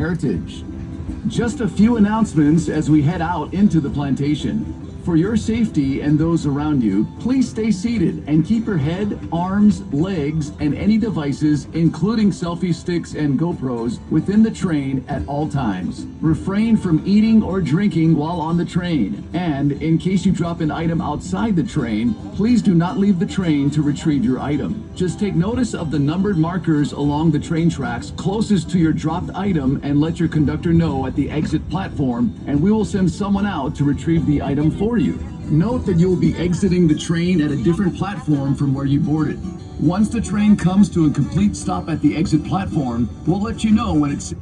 heritage. Just a few announcements as we head out into the plantation. For your safety and those around you, please stay seated and keep your head, arms, legs, and any devices, including selfie sticks and GoPros, within the train at all times. Refrain from eating or drinking while on the train. And in case you drop an item outside the train, please do not leave the train to retrieve your item. Just take notice of the numbered markers along the train tracks closest to your dropped item and let your conductor know at the exit platform, and we will send someone out to retrieve the item for you. Note that you will be exiting the train at a different platform from where you boarded. Once the train comes to a complete stop at the exit platform, we'll let you know when it's...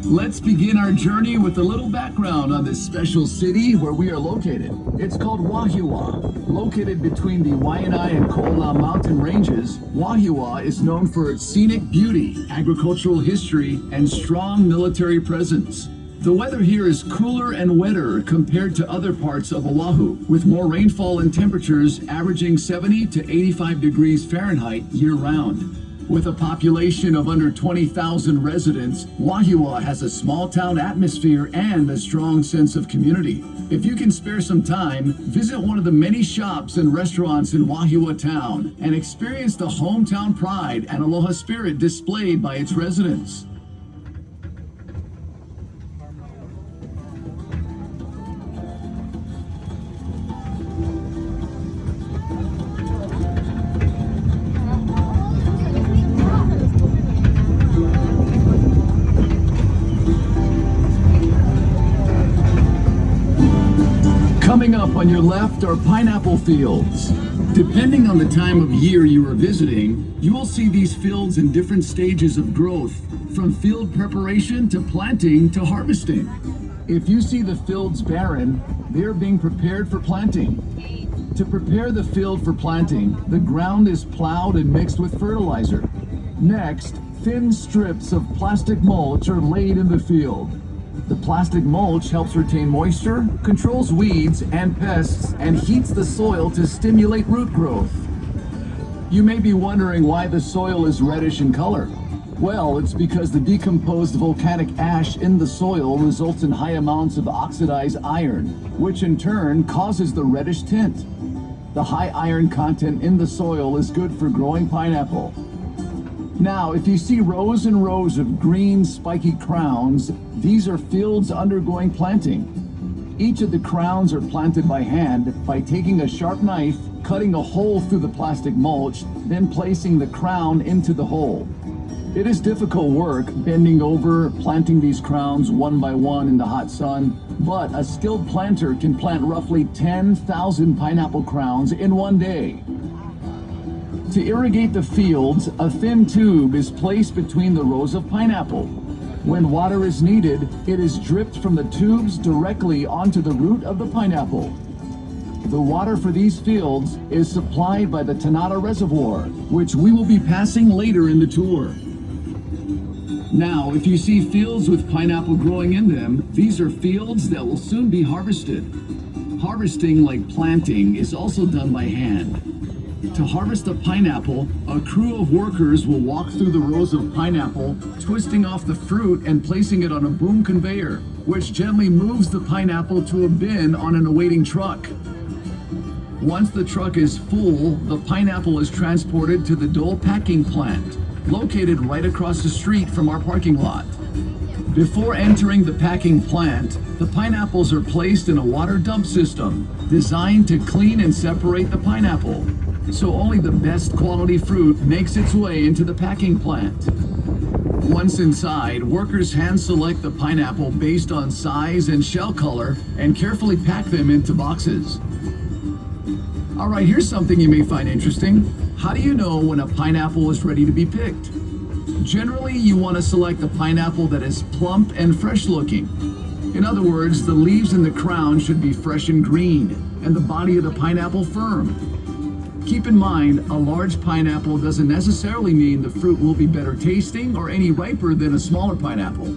Let's begin our journey with a little background on this special city where we are located. It's called Wahiawa. Located between the Waianae and Ko'ola mountain ranges, Wahiawa is known for its scenic beauty, agricultural history, and strong military presence. The weather here is cooler and wetter compared to other parts of Oahu, with more rainfall and temperatures averaging 70 to 85 degrees Fahrenheit year-round. With a population of under 20,000 residents, Wahiawa has a small-town atmosphere and a strong sense of community. If you can spare some time, visit one of the many shops and restaurants in Wahiawa town and experience the hometown pride and aloha spirit displayed by its residents. Coming up on your left are pineapple fields. Depending on the time of year you are visiting, you will see these fields in different stages of growth, from field preparation to planting to harvesting. If you see the fields barren, they are being prepared for planting. To prepare the field for planting, the ground is plowed and mixed with fertilizer. Next, thin strips of plastic mulch are laid in the field. The plastic mulch helps retain moisture, controls weeds and pests, and heats the soil to stimulate root growth. You may be wondering why the soil is reddish in color. Well, it's because the decomposed volcanic ash in the soil results in high amounts of oxidized iron, which in turn causes the reddish tint. The high iron content in the soil is good for growing pineapple. Now, if you see rows and rows of green, spiky crowns, these are fields undergoing planting. Each of the crowns are planted by hand by taking a sharp knife, cutting a hole through the plastic mulch, then placing the crown into the hole. It is difficult work bending over, planting these crowns one by one in the hot sun, but a skilled planter can plant roughly 10,000 pineapple crowns in one day. To irrigate the fields, a thin tube is placed between the rows of pineapple. When water is needed, it is dripped from the tubes directly onto the root of the pineapple. The water for these fields is supplied by the Tanata Reservoir, which we will be passing later in the tour. Now, if you see fields with pineapple growing in them, these are fields that will soon be harvested. Harvesting, like planting, is also done by hand. To harvest a pineapple, a crew of workers will walk through the rows of pineapple, twisting off the fruit and placing it on a boom conveyor, which gently moves the pineapple to a bin on an awaiting truck. Once the truck is full, the pineapple is transported to the Dole packing plant, located right across the street from our parking lot. Before entering the packing plant, the pineapples are placed in a water dump system designed to clean and separate the pineapple, so only the best quality fruit makes its way into the packing plant. Once inside, workers hand select the pineapple based on size and shell color and carefully pack them into boxes. All right, here's something you may find interesting. How do you know when a pineapple is ready to be picked? Generally, you want to select the pineapple that is plump and fresh looking. In other words, the leaves and the crown should be fresh and green, and the body of the pineapple firm. Keep in mind, a large pineapple doesn't necessarily mean the fruit will be better tasting or any riper than a smaller pineapple.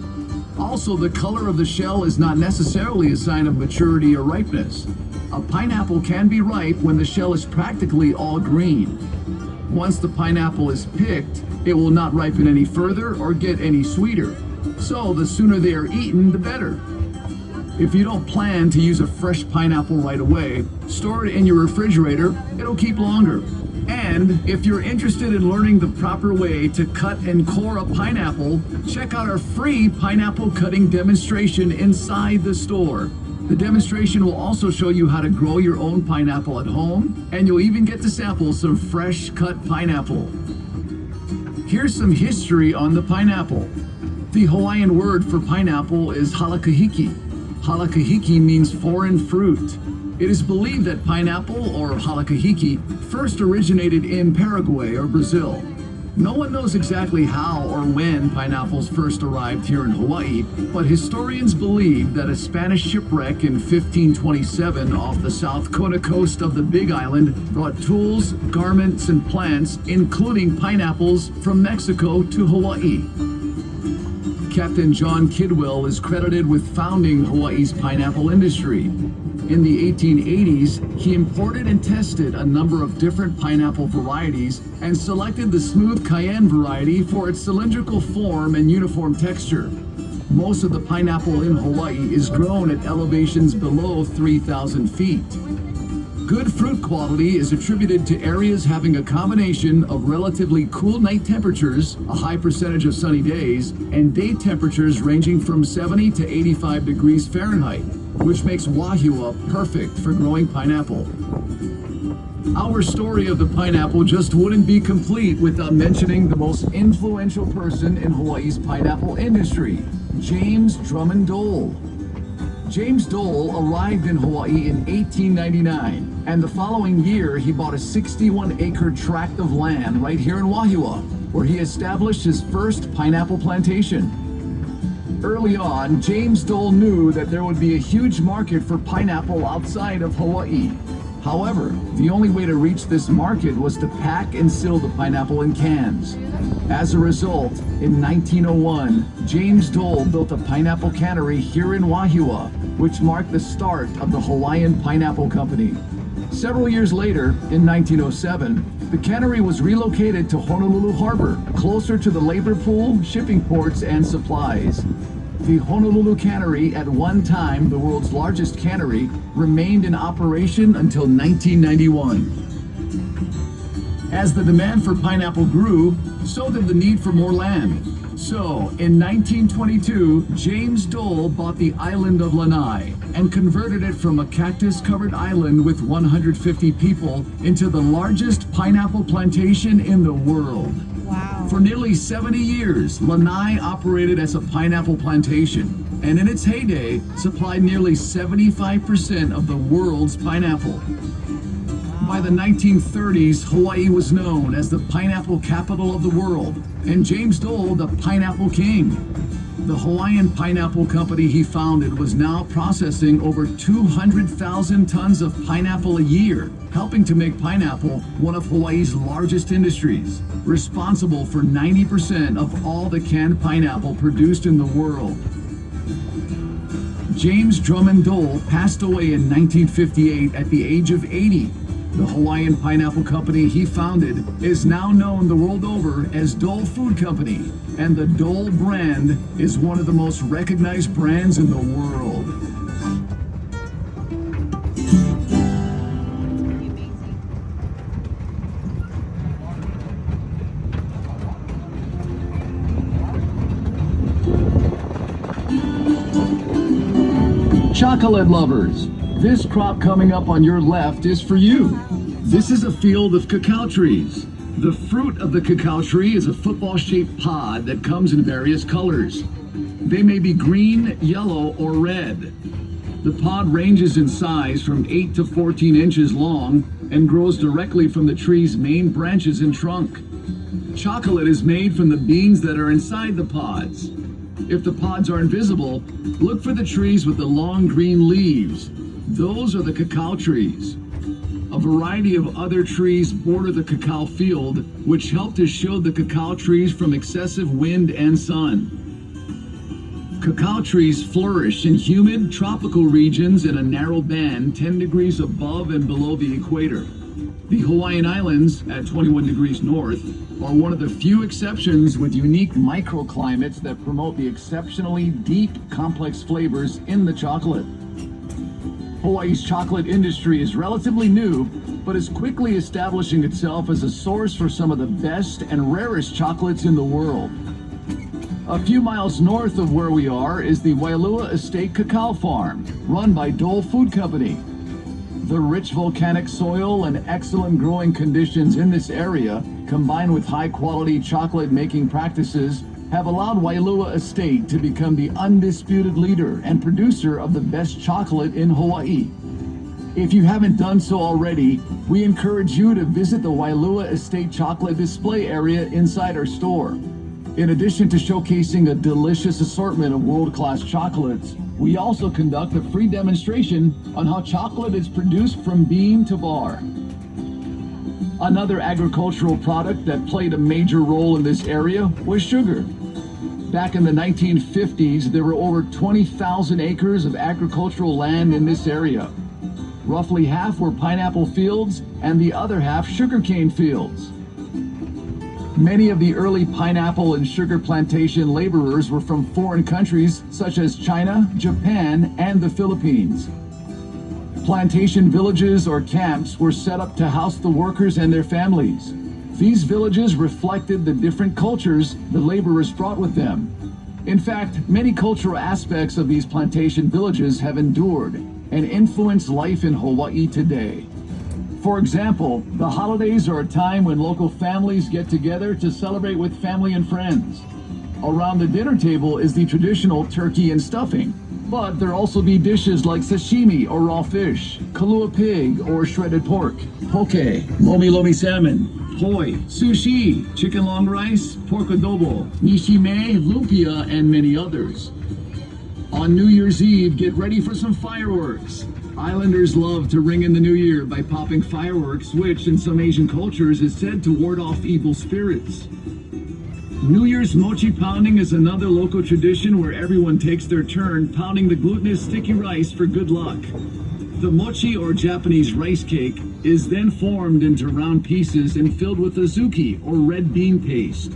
Also, the color of the shell is not necessarily a sign of maturity or ripeness. A pineapple can be ripe when the shell is practically all green. Once the pineapple is picked, it will not ripen any further or get any sweeter. So the sooner they are eaten, the better. If you don't plan to use a fresh pineapple right away, store it in your refrigerator, it'll keep longer. And if you're interested in learning the proper way to cut and core a pineapple, check out our free pineapple cutting demonstration inside the store. The demonstration will also show you how to grow your own pineapple at home, and you'll even get to sample some fresh cut pineapple. Here's some history on the pineapple. The Hawaiian word for pineapple is halakahiki. Halakahiki means foreign fruit. It is believed that pineapple, or halakahiki, first originated in Paraguay or Brazil. No one knows exactly how or when pineapples first arrived here in Hawaii, but historians believe that a Spanish shipwreck in 1527 off the South Kona coast of the Big Island brought tools, garments, and plants, including pineapples, from Mexico to Hawaii. Captain John Kidwell is credited with founding Hawaii's pineapple industry. In the 1880s, he imported and tested a number of different pineapple varieties and selected the smooth cayenne variety for its cylindrical form and uniform texture. Most of the pineapple in Hawaii is grown at elevations below 3,000 feet. Good fruit quality is attributed to areas having a combination of relatively cool night temperatures, a high percentage of sunny days, and day temperatures ranging from 70 to 85 degrees Fahrenheit, which makes Wahua perfect for growing pineapple. Our story of the pineapple just wouldn't be complete without mentioning the most influential person in Hawaii's pineapple industry, James Drummond Dole. James Dole arrived in Hawaii in 1899, and the following year he bought a 61-acre tract of land right here in Wahua, where he established his first pineapple plantation. Early on, James Dole knew that there would be a huge market for pineapple outside of Hawaii. However, the only way to reach this market was to pack and seal the pineapple in cans. As a result, in 1901, James Dole built a pineapple cannery here in Wahua, which marked the start of the Hawaiian Pineapple Company. Several years later, in 1907, the cannery was relocated to Honolulu Harbor, closer to the labor pool, shipping ports, and supplies. The Honolulu Cannery, at one time the world's largest cannery, remained in operation until 1991. As the demand for pineapple grew, so did the need for more land. So, in 1922, James Dole bought the island of Lanai and converted it from a cactus-covered island with 150 people into the largest pineapple plantation in the world. Wow. For nearly 70 years, Lanai operated as a pineapple plantation, and in its heyday, supplied nearly 75% of the world's pineapple. By the 1930s, Hawaii was known as the pineapple capital of the world, and James Dole, the Pineapple King. The Hawaiian Pineapple Company he founded was now processing over 200,000 tons of pineapple a year, helping to make pineapple one of Hawaii's largest industries, responsible for 90% of all the canned pineapple produced in the world. James Drummond Dole passed away in 1958 at the age of 80. The Hawaiian Pineapple Company he founded is now known the world over as Dole Food Company, and the Dole brand is one of the most recognized brands in the world. Chocolate lovers, this crop coming up on your left is for you. This is a field of cacao trees. The fruit of the cacao tree is a football-shaped pod that comes in various colors. They may be green, yellow, or red. The pod ranges in size from 8 to 14 inches long and grows directly from the tree's main branches and trunk. Chocolate is made from the beans that are inside the pods. If the pods are invisible, look for the trees with the long green leaves. Those are the cacao trees. A variety of other trees border the cacao field, which help to shield the cacao trees from excessive wind and sun. Cacao trees flourish in humid, tropical regions in a narrow band 10 degrees above and below the equator. The Hawaiian Islands, at 21 degrees north, are one of the few exceptions with unique microclimates that promote the exceptionally deep, complex flavors in the chocolate. Hawaii's chocolate industry is relatively new, but is quickly establishing itself as a source for some of the best and rarest chocolates in the world. A few miles north of where we are is the Wailua Estate Cacao Farm, run by Dole Food Company. The rich volcanic soil and excellent growing conditions in this area, combined with high-quality chocolate-making practices, have allowed Wailua Estate to become the undisputed leader and producer of the best chocolate in Hawaii. If you haven't done so already, we encourage you to visit the Wailua Estate Chocolate Display area inside our store. In addition to showcasing a delicious assortment of world-class chocolates, we also conduct a free demonstration on how chocolate is produced from bean to bar. Another agricultural product that played a major role in this area was sugar. Back in the 1950s, there were over 20,000 acres of agricultural land in this area. Roughly half were pineapple fields and the other half sugarcane fields. Many of the early pineapple and sugar plantation laborers were from foreign countries such as China, Japan, and the Philippines. Plantation villages or camps were set up to house the workers and their families. These villages reflected the different cultures the laborers brought with them. In fact, many cultural aspects of these plantation villages have endured and influence life in Hawaii today. For example, the holidays are a time when local families get together to celebrate with family and friends. Around the dinner table is the traditional turkey and stuffing, but there also be dishes like sashimi or raw fish, kalua pig or shredded pork, poke, lomi lomi salmon, poi, sushi, chicken long rice, pork adobo, nishime, lumpia, and many others. On New Year's Eve, get ready for some fireworks. Islanders love to ring in the new year by popping fireworks, which in some Asian cultures is said to ward off evil spirits. New Year's mochi pounding is another local tradition where everyone takes their turn pounding the glutinous sticky rice for good luck. The mochi, or Japanese rice cake, is then formed into round pieces and filled with azuki, or red bean paste.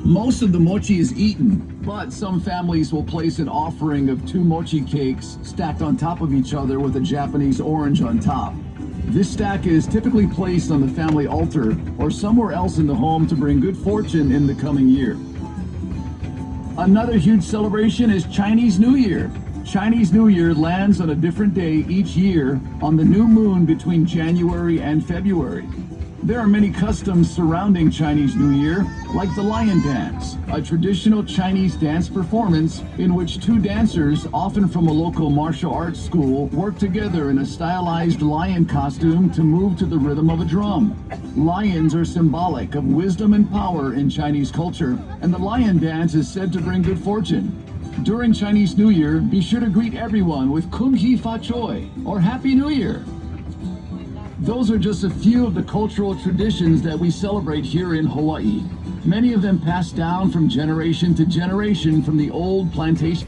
Most of the mochi is eaten, but some families will place an offering of 2 mochi cakes stacked on top of each other with a Japanese orange on top. This stack is typically placed on the family altar or somewhere else in the home to bring good fortune in the coming year. Another huge celebration is Chinese New Year. Chinese New Year lands on a different day each year on the new moon between January and February. There are many customs surrounding Chinese New Year, like the lion dance, a traditional Chinese dance performance in which 2 dancers, often from a local martial arts school, work together in a stylized lion costume to move to the rhythm of a drum. Lions are symbolic of wisdom and power in Chinese culture, and the lion dance is said to bring good fortune. During Chinese New Year, be sure to greet everyone with Kum Hi Fa Choi, or Happy New Year. Those are just a few of the cultural traditions that we celebrate here in Hawaii. Many of them passed down from generation to generation from the old plantation.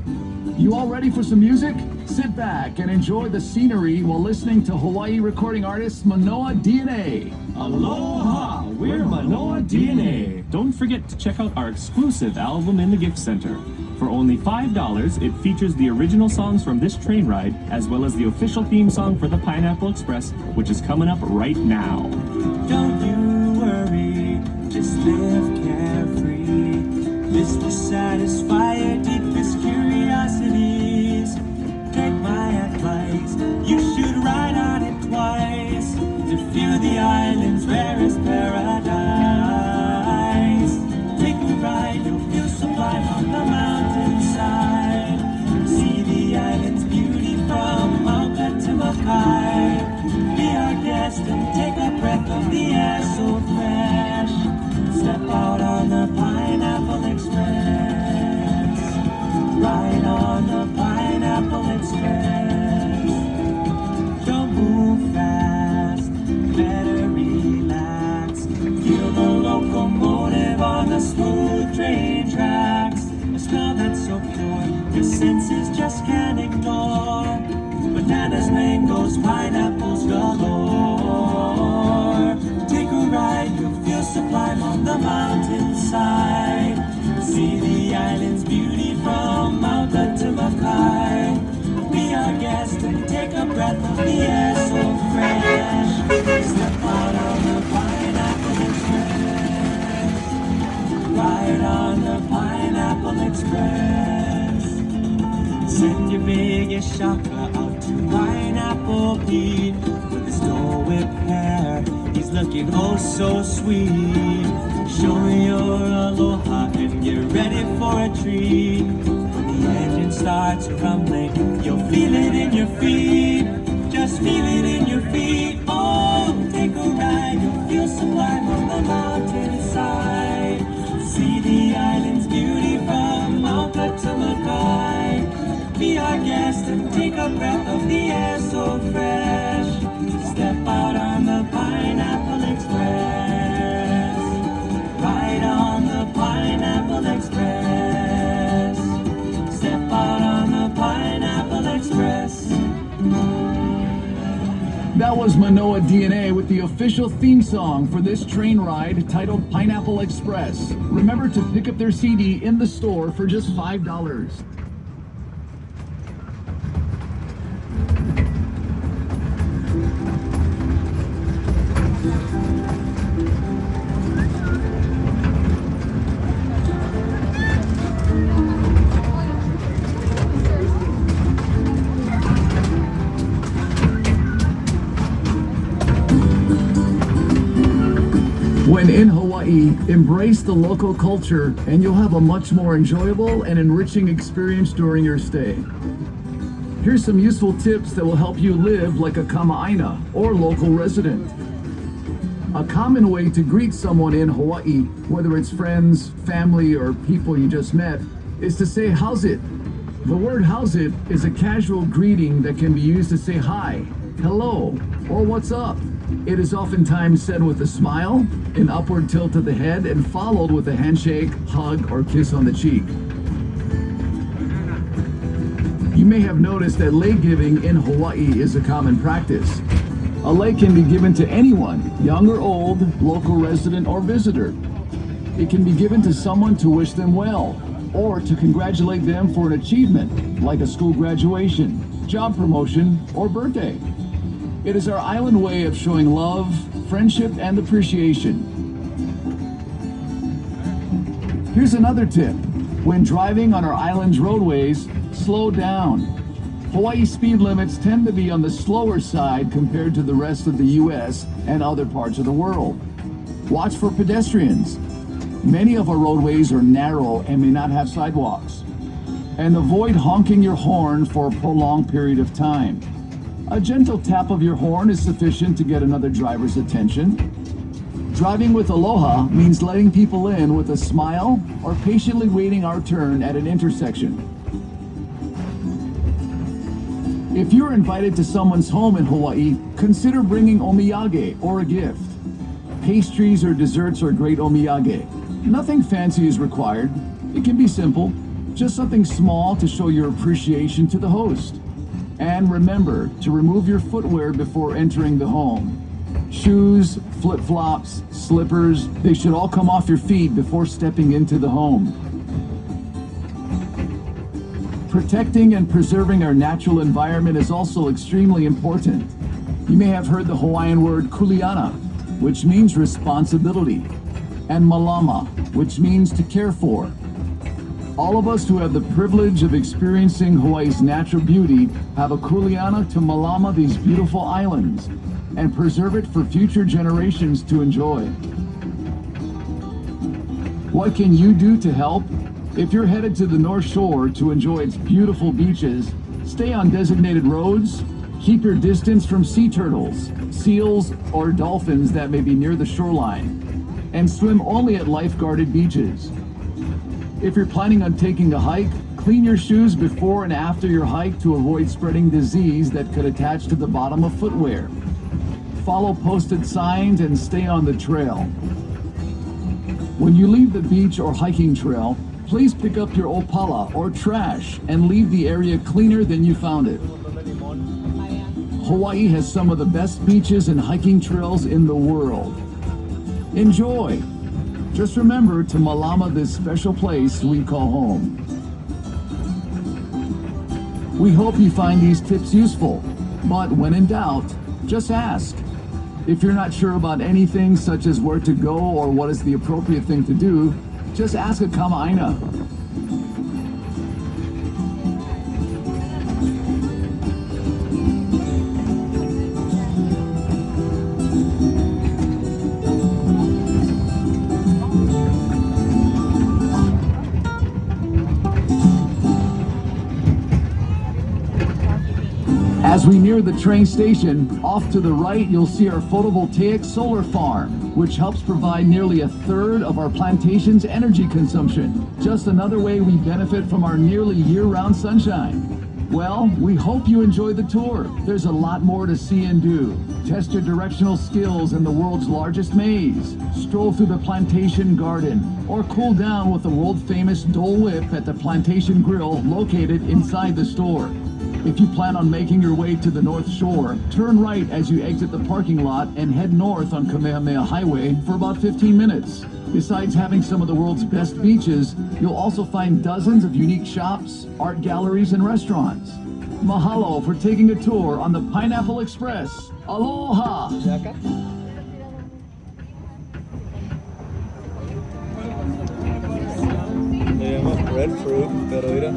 You all ready for some music? Sit back and enjoy the scenery while listening to Hawaii recording artist Manoa DNA. Aloha! We're Manoa DNA. Don't forget to check out our exclusive album in the gift center. For only $5, it features the original songs from this train ride, as well as the official theme song for the Pineapple Express, which is coming up right now. Don't you worry, just live carefree. This will satisfy your deepest curiosities. Take my advice, you should ride on it twice to feel the island's rarest paradise. Take a ride, you'll feel sublime on the mountainside. See the island's beauty from Mauka to Makai. Be our guest and take a breath of the air so fresh. Step out on the Pineapple Express. Ride on the Pineapple Express. Don't move fast, better relax. Feel the locomotive on the smooth train tracks. A smell that's so pure, your senses just can't ignore. Bananas, mangoes, pineapples galore. sublime on the mountainside. See the island's beauty from Mauka to Makai. Be our guest and take a breath of the air so fresh. Step out on the Pineapple Express. Ride on the Pineapple Express. Send your biggest chakra out to Pineapple Pete. With his Dole whip hair, he's looking oh so sweet. Show your aloha and get ready for a treat. When the engine starts rumbling, you'll feel it in your feet. Just feel it in your feet. Oh, take a ride, you'll feel sublime on the mountainside. See the island's beauty from Mauka to Makai. Be our guest and take a breath of the air so fresh. Step out on the Pineapple Express. Ride on the Pineapple Express. Step out on the Pineapple Express. That was Manoa DNA with the official theme song for this train ride titled Pineapple Express. Remember to pick up their CD in the store for just $5. When in Hawaii, embrace the local culture and you'll have a much more enjoyable and enriching experience during your stay. Here's some useful tips that will help you live like a kama'aina or local resident. A common way to greet someone in Hawaii, whether it's friends, family, or people you just met, is to say how's it. The word how's it is a casual greeting that can be used to say hi, hello, or what's up. It is oftentimes said with a smile, an upward tilt of the head, and followed with a handshake, hug, or kiss on the cheek. You may have noticed that lei giving in Hawaii is a common practice. A lei can be given to anyone, young or old, local resident or visitor. It can be given to someone to wish them well, or to congratulate them for an achievement, like a school graduation, job promotion, or birthday. It is our island way of showing love, friendship, and appreciation. Here's another tip. When driving on our island's roadways, slow down. Hawaii speed limits tend to be on the slower side compared to the rest of the U.S. and other parts of the world. Watch for pedestrians. Many of our roadways are narrow and may not have sidewalks. And avoid honking your horn for a prolonged period of time. A gentle tap of your horn is sufficient to get another driver's attention. Driving with aloha means letting people in with a smile or patiently waiting our turn at an intersection. If you're invited to someone's home in Hawaii, consider bringing omiyage or a gift. Pastries or desserts are great omiyage. Nothing fancy is required. It can be simple, just something small to show your appreciation to the host. And remember to remove your footwear before entering the home. Shoes, flip-flops, slippers, they should all come off your feet before stepping into the home. Protecting and preserving our natural environment is also extremely important. You may have heard the Hawaiian word kuleana, which means responsibility, and malama, which means to care for. All of us who have the privilege of experiencing Hawaii's natural beauty have a kuleana to malama these beautiful islands and preserve it for future generations to enjoy. What can you do to help? If you're headed to the North Shore to enjoy its beautiful beaches, stay on designated roads, keep your distance from sea turtles, seals, or dolphins that may be near the shoreline, and swim only at life-guarded beaches. If you're planning on taking a hike, clean your shoes before and after your hike to avoid spreading disease that could attach to the bottom of footwear. Follow posted signs and stay on the trail. When you leave the beach or hiking trail, please pick up your opala or trash and leave the area cleaner than you found it. Hawaii has some of the best beaches and hiking trails in the world. Enjoy! Just remember to malama this special place we call home. We hope you find these tips useful, but when in doubt, just ask. If you're not sure about anything such as where to go or what is the appropriate thing to do, just ask a kamaaina. As we near the train station, off to the right you'll see our photovoltaic solar farm, which helps provide nearly a third of our plantation's energy consumption. Just another way we benefit from our nearly year-round sunshine. Well, we hope you enjoyed the tour. There's a lot more to see and do. Test your directional skills in the world's largest maze, stroll through the plantation garden, or cool down with the world-famous Dole whip at the plantation grill located inside the store. If you plan on making your way to the North Shore, turn right as you exit the parking lot and head north on Kamehameha Highway for about 15 minutes. Besides having some of the world's best beaches, you'll also find dozens of unique shops, art galleries, and restaurants. Mahalo for taking a tour on the Pineapple Express. Aloha! Le llaman breadfruit, pero mira.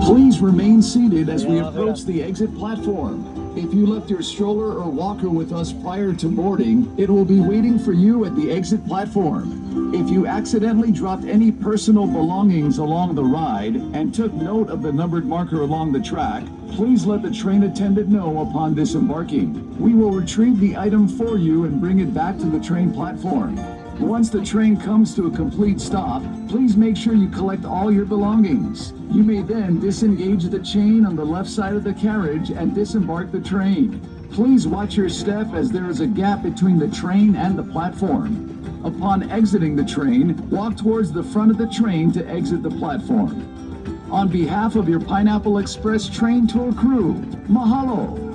Please remain seated as we approach the exit platform. If you left your stroller or walker with us prior to boarding, it will be waiting for you at the exit platform. If you accidentally dropped any personal belongings along the ride and took note of the numbered marker along the track, please let the train attendant know upon disembarking. We will retrieve the item for you and bring it back to the train platform. Once the train comes to a complete stop, please make sure you collect all your belongings. You may then disengage the chain on the left side of the carriage and disembark the train. Please watch your step as there is a gap between the train and the platform. Upon exiting the train, walk towards the front of the train to exit the platform. On behalf of your Pineapple Express train tour crew, mahalo!